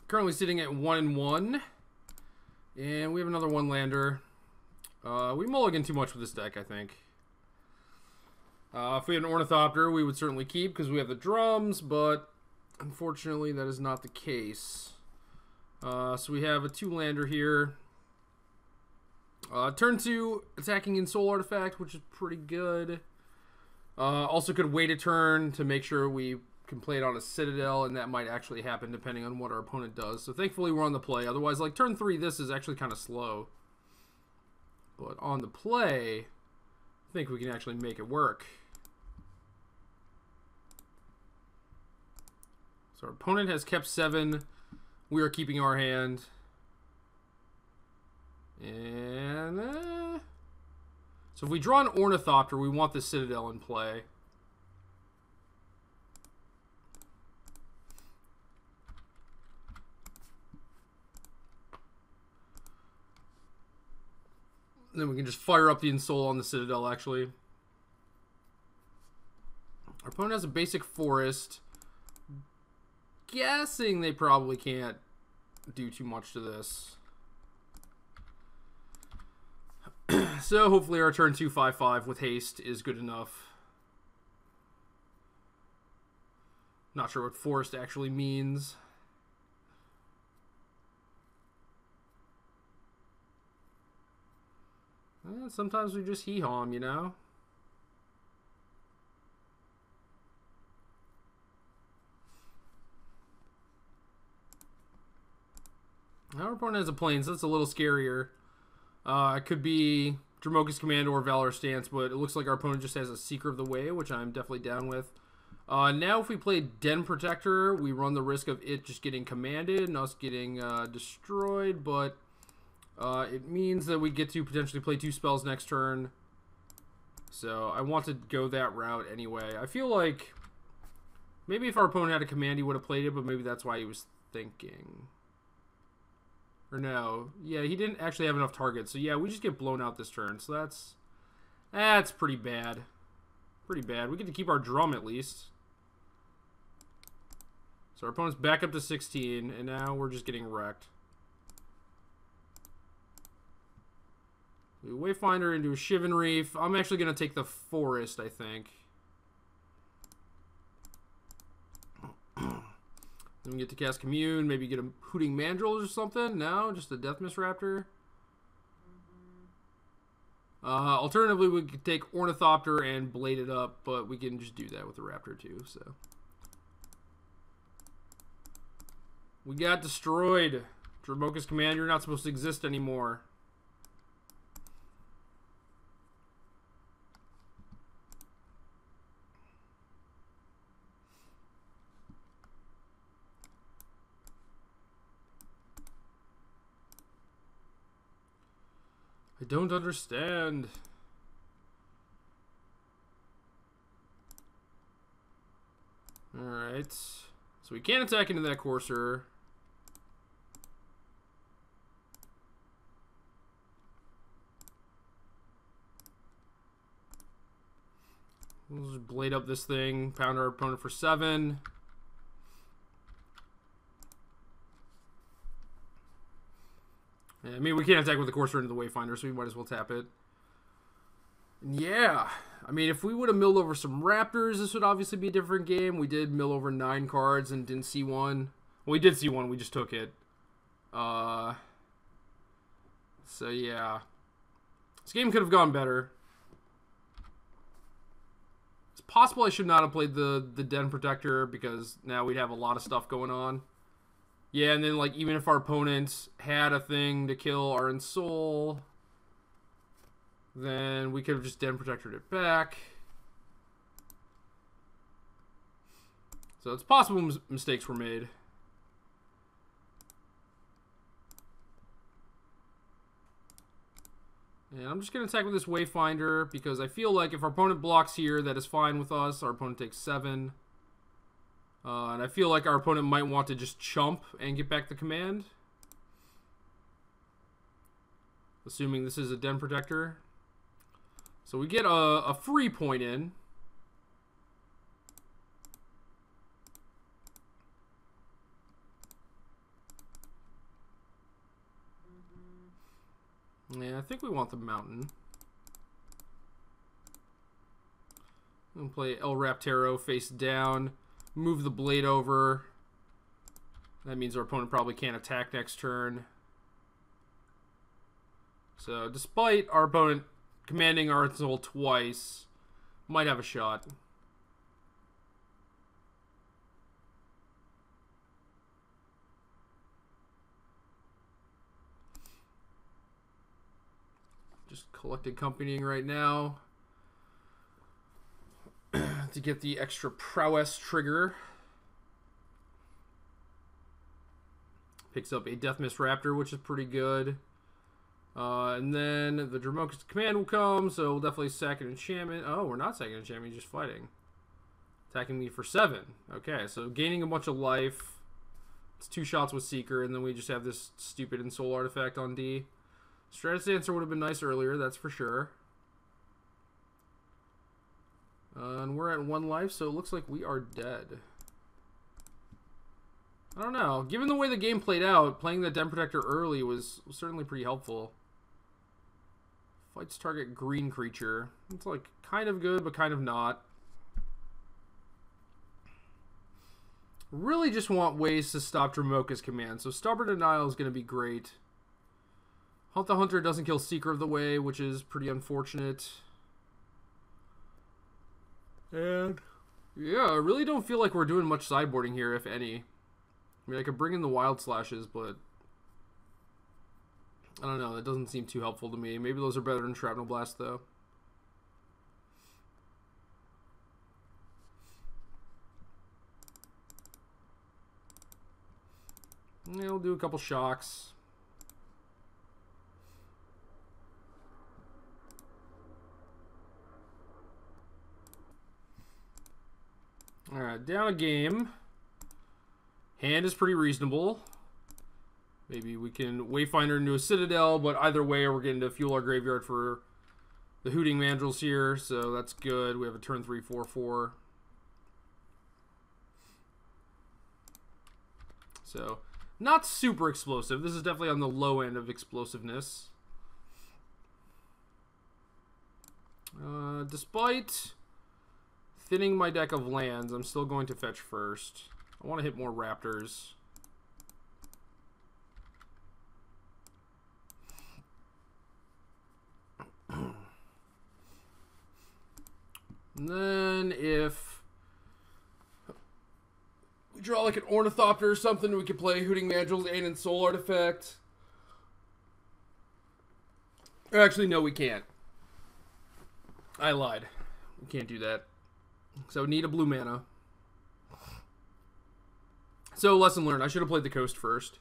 Currently sitting at 1-1. And we have another one lander. We mulligan too much with this deck, I think. If we had an Ornithopter, we would certainly keep because we have the drums, but unfortunately that is not the case. So we have a 2-lander here. Turn 2, attacking in Soul Artifact, which is pretty good. Also could wait a turn to make sure we can play it on a Citadel, and that might actually happen depending on what our opponent does. So thankfully we're on the play. Otherwise, like turn 3, this is actually kind of slow. But on the play, I think we can actually make it work. So our opponent has kept 7. We are keeping our hand. And so if we draw an Ornithopter, we want the Citadel in play. And then we can just fire up the Ensoul on the Citadel, actually. Our opponent has a basic forest. Guessing they probably can't do too much to this. So hopefully our turn 2 5/5 with haste is good enough. Not sure what forest actually means. Sometimes we just hee-haw, you know? Our opponent has a plane, so that's a little scarier. It could be Dramoka's Command or Valor Stance, but it looks like our opponent just has a Seeker of the Way, which I'm definitely down with. Now if we play Den Protector, we run the risk of it just getting commanded and us getting destroyed, but it means that we get to potentially play 2 spells next turn. So I want to go that route anyway. I feel like maybe if our opponent had a command, he would have played it, but maybe that's why he was thinking. Or no. Yeah, he didn't actually have enough targets. So yeah, we just get blown out this turn. So that's pretty bad. Pretty bad. We get to keep our drum at least. So our opponent's back up to 16, and now we're just getting wrecked. Wayfinder into a Shivan Reef. I'm actually going to take the Forest, I think. Then we get to cast Commune, maybe get a Hooting Mandrills or something. No, just a Death Mist Raptor. Alternatively, we could take Ornithopter and blade it up, but we can just do that with the Raptor too. So we got destroyed. Dramoka's Command, you're not supposed to exist anymore. I don't understand. Alright. So we can't attack into that Courser. We'll just blade up this thing, pound our opponent for 7. I mean, we can't attack with the Courser into the Wayfinder, so we might as well tap it. And yeah, I mean, if we would have milled over some Raptors, this would obviously be a different game. We did mill over 9 cards and didn't see one. Well, we did see one, we just took it. So yeah. This game could have gone better. It's possible I should not have played the Den Protector, because now we'd have a lot of stuff going on. Yeah, and then, like, even if our opponents had a thing to kill our Ensoul, then we could have just Den Protected it back. So it's possible mistakes were made. And I'm just going to attack with this Wayfinder, because I feel like if our opponent blocks here, that is fine with us. Our opponent takes 7. And I feel like our opponent might want to just chump and get back the command. Assuming this is a Den Protector. So we get a free point in. Yeah, I think we want the mountain. I'm going to play El Raptero face down. Move the blade over. That means our opponent probably can't attack next turn. So, despite our opponent commanding our soul twice, might have a shot. Just collecting accompanying right now to get the extra prowess trigger. Picks up a Death Mist Raptor, which is pretty good. And then the Dramoka's command will come, so we'll definitely sack an enchantment. Oh, we're not sacking an enchantment, just fighting. Attacking me for 7. Okay, so gaining a bunch of life. It's 2 shots with Seeker, and then we just have this stupid Ensoul artifact on D. Stratus Dancer would have been nice earlier, that's for sure. And we're at 1 life, so it looks like we are dead. I don't know. Given the way the game played out, playing the Den Protector early was certainly pretty helpful. Fights target green creature. It's like kind of good, but kind of not. Really just want ways to stop Dramoka's command. So Stubborn Denial is going to be great. Hunt the Hunter doesn't kill Seeker of the Way, which is pretty unfortunate. And yeah, I really don't feel like we're doing much sideboarding here, if any. I mean, I could bring in the Wild Slashes, but I don't know. That doesn't seem too helpful to me. Maybe those are better than Shrapnel Blast, though. Yeah, we'll do a couple shocks. Alright, down a game. Hand is pretty reasonable. Maybe we can Wayfinder into a Citadel, but either way, we're getting to fuel our graveyard for the Hooting Mandrills here, so that's good. We have a turn 3, 4/4. So, not super explosive. This is definitely on the low end of explosiveness. Despite thinning my deck of lands, I'm still going to fetch first. I want to hit more Raptors. And then if we draw like an Ornithopter or something, we could play Hooting Mandrills and Ensoul Artifact. Actually, no, we can't. I lied. We can't do that. So need a blue mana. So, lesson learned. I should have played the Coast first.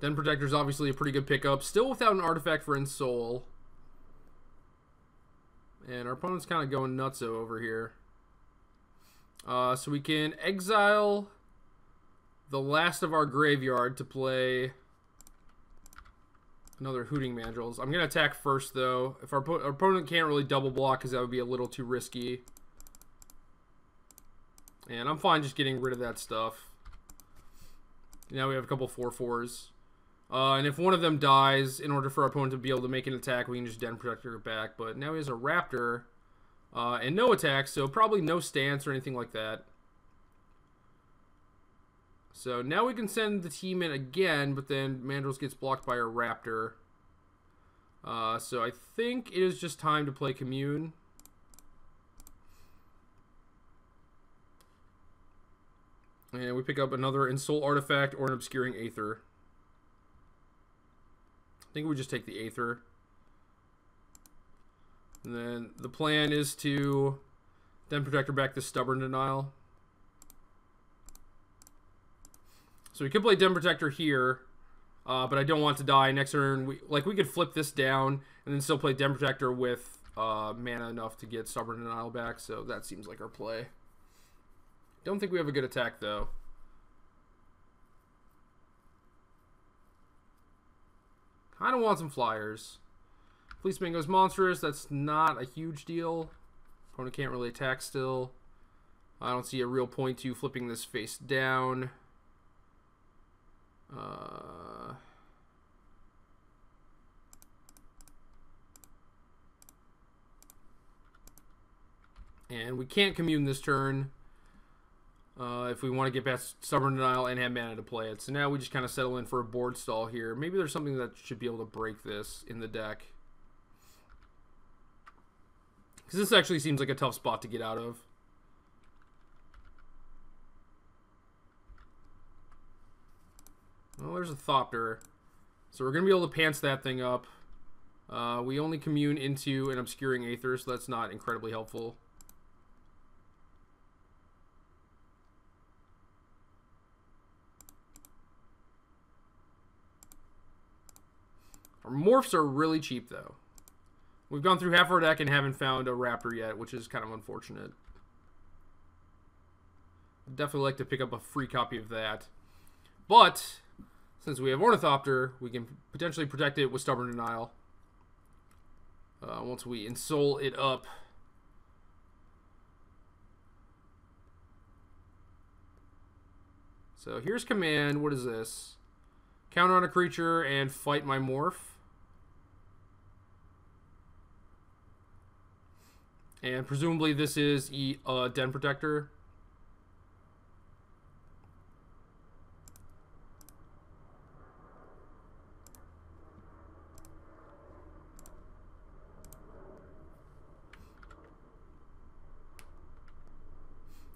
Den Protector is obviously a pretty good pickup. Still without an artifact for Ensoul. And our opponent's kind of going nutso over here. So we can exile the last of our graveyard to play another Hooting Mandrills. I'm going to attack first, though. If our opponent can't really double block, because that would be a little too risky. And I'm fine just getting rid of that stuff. Now we have a couple 4/4s. And if one of them dies, in order for our opponent to be able to make an attack, we can just Den Protector it back. But now he has a Raptor. And no attacks, so probably no stance or anything like that. So now we can send the team in again, but then Mandrills gets blocked by our Raptor. So I think it is just time to play Commune. And we pick up another Ensoul Artifact or an Obscuring Aether. I think we just take the Aether. And then the plan is to Den Protector back to Stubborn Denial. So we could play Den Protector here, but I don't want to die next turn. We could flip this down and then still play Den Protector with mana enough to get Stubborn Denial back. So that seems like our play. Don't think we have a good attack though. Kind of want some flyers. Policeman goes monstrous. That's not a huge deal. Opponent can't really attack still. I don't see a real point to flipping this face down. And we can't commune this turn if we want to get past Stubborn Denial and have mana to play it. So now we just kind of settle in for a board stall here. Maybe there's something that should be able to break this in the deck. Because this actually seems like a tough spot to get out of. Well, there's a Thopter. So we're going to be able to pants that thing up. We only commune into an Obscuring Aether, so that's not incredibly helpful. Our morphs are really cheap, though. We've gone through half our deck and haven't found a Raptor yet, which is kind of unfortunate. I'd definitely like to pick up a free copy of that. But since we have Ornithopter, we can potentially protect it with Stubborn Denial. Once we ensoul it up. So here's command. What is this? Counter on a creature and fight my morph. And presumably this is a Den Protector.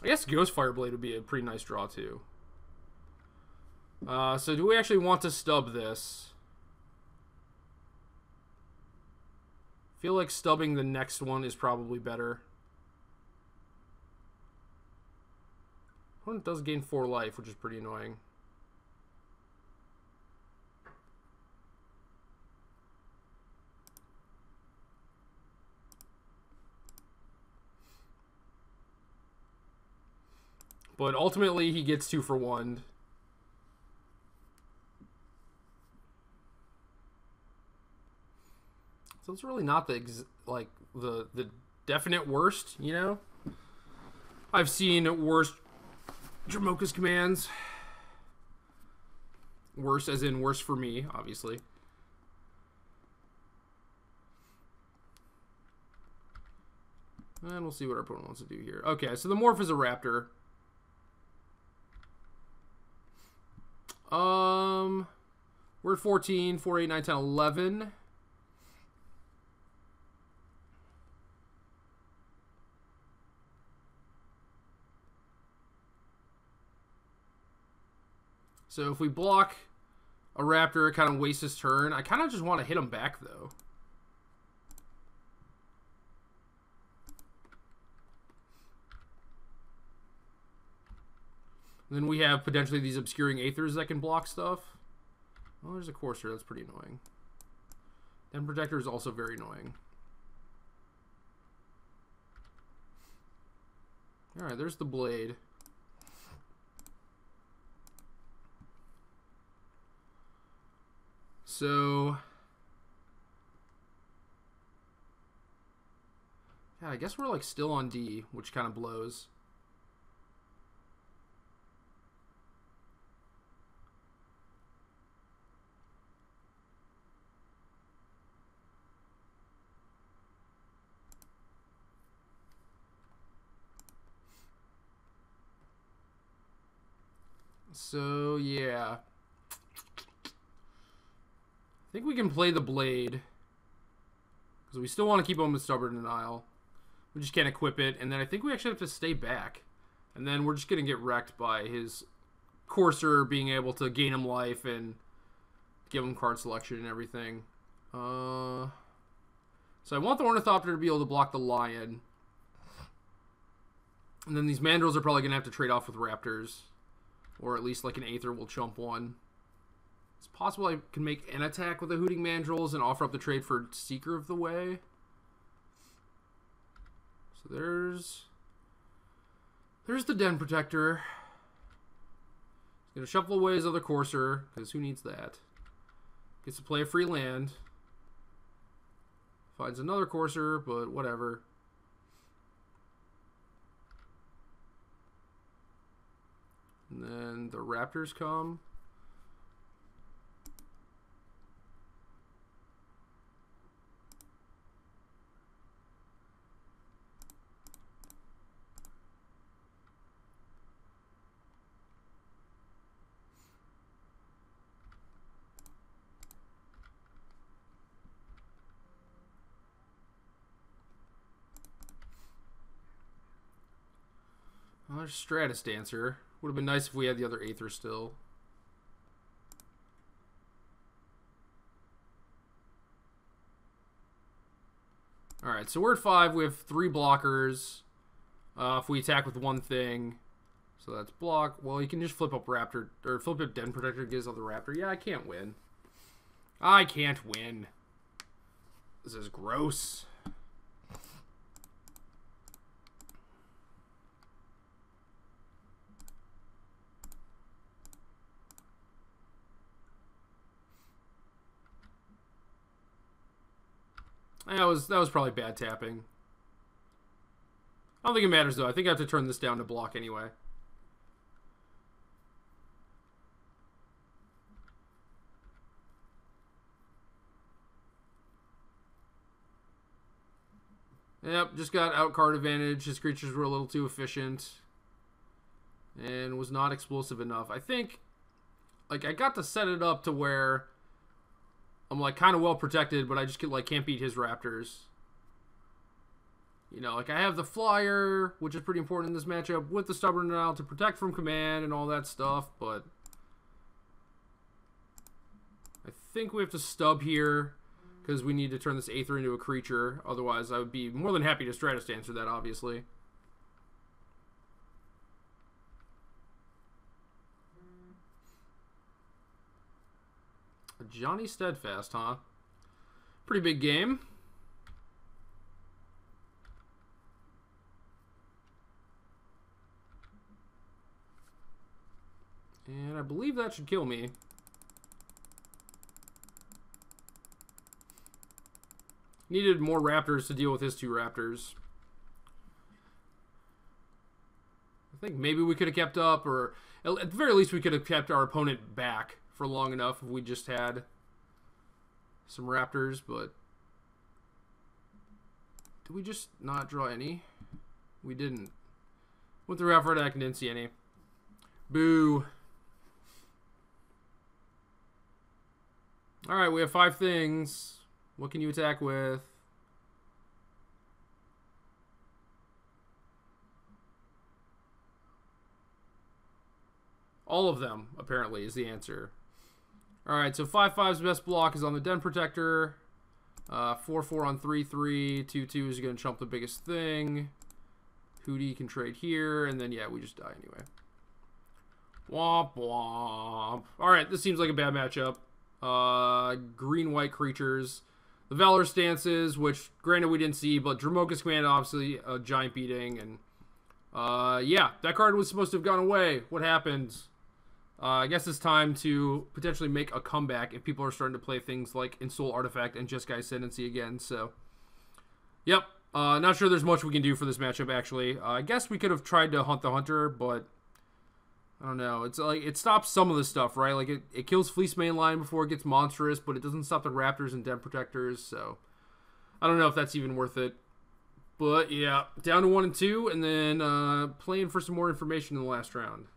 I guess Ghost Fireblade would be a pretty nice draw too. So do we actually want to stub this? I feel like stubbing the next one is probably better. Opponent does gain 4 life, which is pretty annoying. But ultimately, he gets 2 for 1. So it's really not the the definite worst, you know? I've seen worse Dromoka's commands. Worse as in worse for me, obviously. And we'll see what our opponent wants to do here. Okay, so the morph is a Raptor. We're at 14, 4, 8, 9, 10, 11. So if we block a Raptor, it kind of wastes his turn. I kind of just want to hit him back, though. And then we have potentially these Obscuring Aethers that can block stuff. Oh, there's a Courser. That's pretty annoying. Den Protector is also very annoying. Alright, there's the Blade. So, yeah, I guess we're like still on D, which kind of blows. So, yeah. I think we can play the Blade. Because we still want to keep him with Stubborn Denial. We just can't equip it. And then I think we actually have to stay back. And then we're just going to get wrecked by his Courser being able to gain him life and give him card selection and everything. So I want the Ornithopter to be able to block the Lion. And then these Mandrills are probably going to have to trade off with Raptors. Or at least like an Aether will chump one. It's possible I can make an attack with the Hooting Mandrills and offer up the trade for Seeker of the Way. So there's the Den Protector. He's going to shuffle away his other Courser, because who needs that? Gets to play a free land. Finds another Courser, but whatever. And then the Raptors come. Oh, there's Stratus Dancer. Would have been nice if we had the other Aether still. Alright, so we're at 5. We have 3 blockers. If we attack with one thing. So that's block. Well, you can just flip up Raptor. Or flip up Den Protector, gives other Raptor. Yeah, I can't win. I can't win. This is gross. That was probably bad tapping. I don't think it matters, though. I think I have to turn this down to block anyway. Yep, just got out card advantage. His creatures were a little too efficient. And was not explosive enough. I think, like, I got to set it up to where I'm, like, kind of well protected, but I just can't beat his Raptors. You know, like, I have the Flyer, which is pretty important in this matchup, with the Stubborn now to protect from command and all that stuff, but I think we have to stub here because we need to turn this Aether into a creature. Otherwise, I would be more than happy to Stratus Dancer that, obviously. Johnny Steadfast, huh? Pretty big game. And I believe that should kill me. Needed more Raptors to deal with his 2 Raptors. I think maybe we could have kept up, or at the very least we could have kept our opponent back for long enough if we just had some Raptors, but did we just not draw any? We didn't. Went through half our deck and didn't see any. Boo. Alright, we have 5 things. What can you attack with? All of them, apparently, is the answer. Alright, so 5/5's best block is on the Den Protector. 4/4 on 3/3. 2/2 is going to trump the biggest thing. Hootie can trade here, and then, yeah, we just die anyway. Womp womp. Alright, this seems like a bad matchup. Green-white creatures. The Valor Stances, which, granted, we didn't see, but Dromoka's Command, obviously, a giant beating, and, yeah, that card was supposed to have gone away. What happened? I guess it's time to potentially make a comeback if people are starting to play things like Ensoul Artifact and Jeskai Ascendancy again, so. Yep, not sure there's much we can do for this matchup, actually. I guess we could have tried to Hunt the Hunter, but I don't know. It's like, it stops some of the stuff, right? Like, it kills Fleece Mainline before it gets monstrous, but it doesn't stop the Raptors and Den Protectors, so I don't know if that's even worth it. But, yeah, down to 1 and 2, and then playing for some more information in the last round.